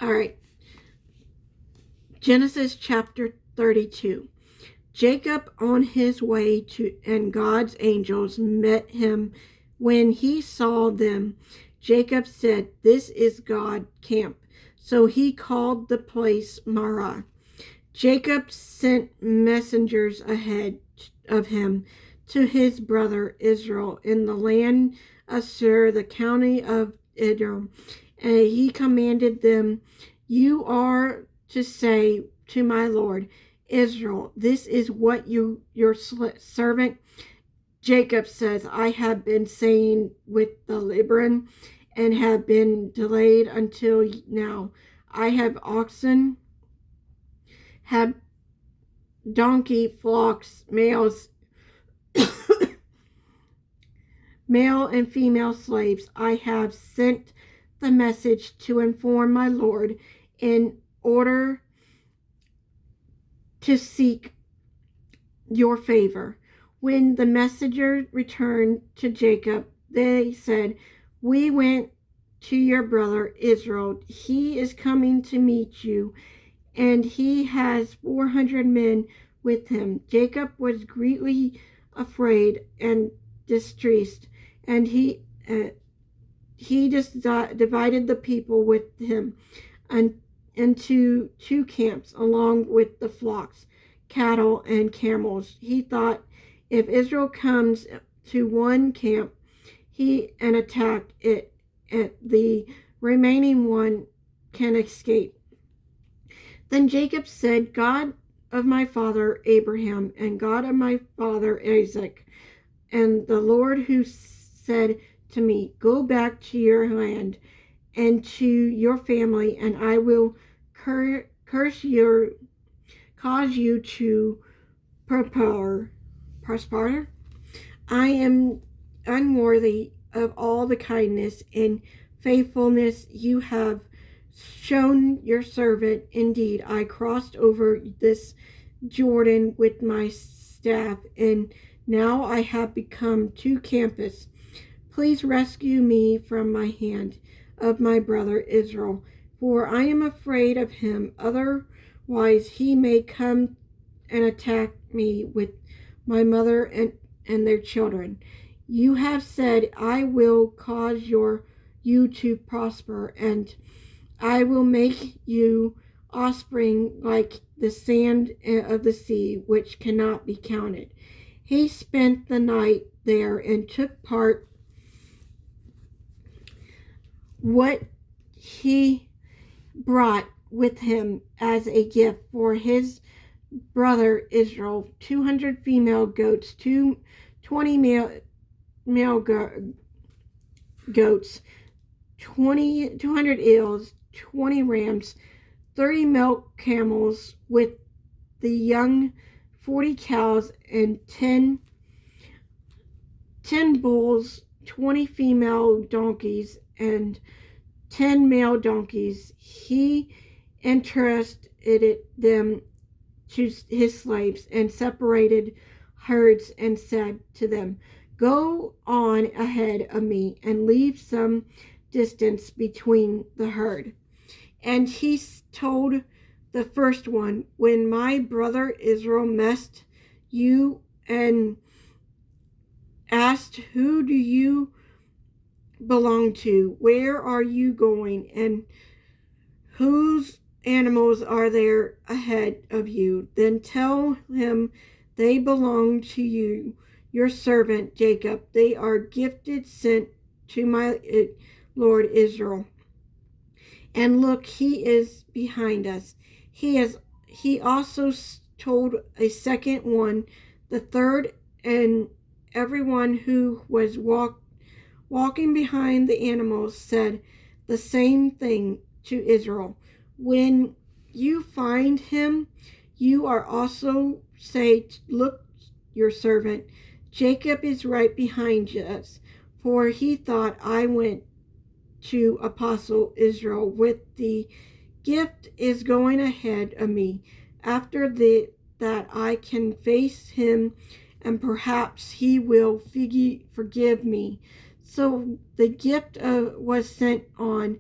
All right. Genesis chapter 32. Jacob on his way to, and God's angels met him. When he saw them, Jacob said, "This is God's camp." So he called the place Marah. Jacob sent messengers ahead of him to his brother Israel in the land of Sur, the county of Edom, and he commanded them, "You are to say to my lord Israel, this is what your servant Jacob says. I have been saying with the Libran and have been delayed until now. I have oxen, have donkey flocks, males, male and female slaves. I have sent the message to inform my lord in order to seek your favor." When the messenger returned to Jacob, they said, "We went to your brother Israel. He is coming to meet you, and he has 400 men with him." Jacob was greatly afraid and distressed, and he just divided the people with him into two camps, along with the flocks, cattle, and camels. He thought, if Israel comes to one camp, and attack it, the remaining one can escape. Then Jacob said, "God of my father Abraham and God of my father Isaac, and the Lord who said to me, 'Go back to your land and to your family, and I will cause you to prosper. I am unworthy of all the kindness and faithfulness you have shown your servant. Indeed, I crossed over this Jordan with my staff, and now I have become too campus. Please rescue me from my hand of my brother Israel, for I am afraid of him. Otherwise he may come and attack me with my mother and their children. You have said, I will cause you to prosper, and I will make you offspring like the sand of the sea, which cannot be counted." He spent the night there and took part what he brought with him as a gift for his brother Israel: 200 female goats, 20 male goats, 200 eels, 20 rams, 30 milk camels with the young, 40 cows, and 10 bulls, 20 female donkeys, and 10 male donkeys. He entrusted them to his slaves and separated herds and said to them, "Go on ahead of me and leave some distance between the herd." And he told the first one, "When my brother Israel met you and asked, 'Who do you belong to? Where are you going? And whose animals are there ahead of you?' Then tell him they belong to you, your servant Jacob. They are gifted sent to my Lord Israel. And look, he is behind us." He also told a second one, the third, and everyone who was walking behind the animals said the same thing to Israel. "When you find him, you are also say, 'Look, your servant Jacob is right behind us,' for he thought I went to apostle Israel with the gift is going ahead of me. After that I can face him, and perhaps he will forgive me." So the gift was sent on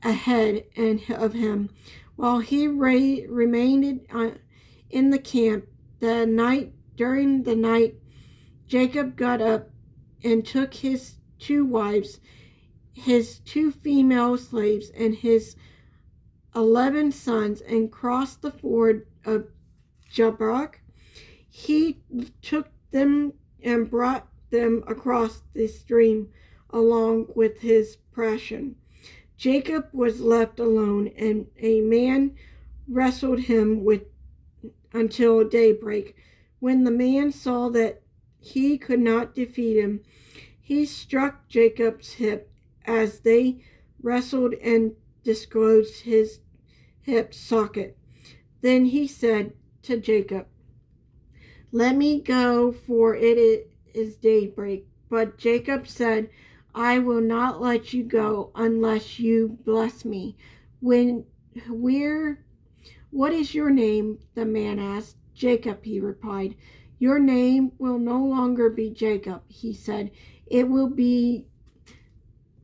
ahead and of him, while he remained in the camp. During the night, Jacob got up and took his 2 wives, his 2 female slaves, and his 11 sons, and crossed the ford of Jabbok. He took them and brought them across the stream along with his portion. Jacob was left alone, and a man wrestled him with until daybreak. When the man saw that he could not defeat him, he struck Jacob's hip as they wrestled and disclosed his hip socket. Then he said to Jacob, "Let me go, for it is daybreak." But Jacob said, "I will not let you go unless you bless me." What is your name?" the man asked. "Jacob," he replied. "Your name will no longer be Jacob," he said. "It will be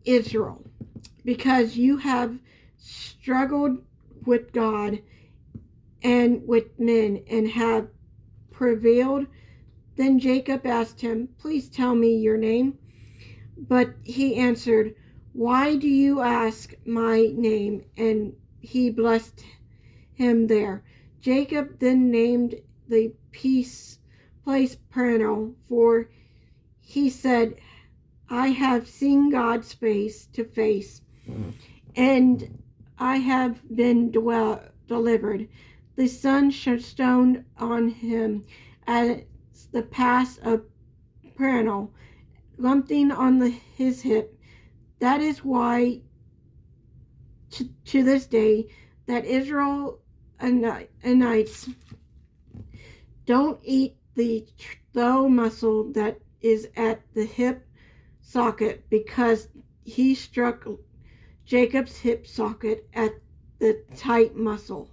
Israel, because you have struggled with God and with men and have prevailed." Then Jacob asked him, "Please tell me your name." But he answered, "Why do you ask my name?" And he blessed him there. Jacob then named the place Peniel, for he said, "I have seen God face to face, and I have been delivered." The sun shone on him at the pass of Peniel, lumping on his hip. That is why, to this day, that Israelites don't eat the thigh muscle that is at the hip socket, because he struck Jacob's hip socket at the tight muscle.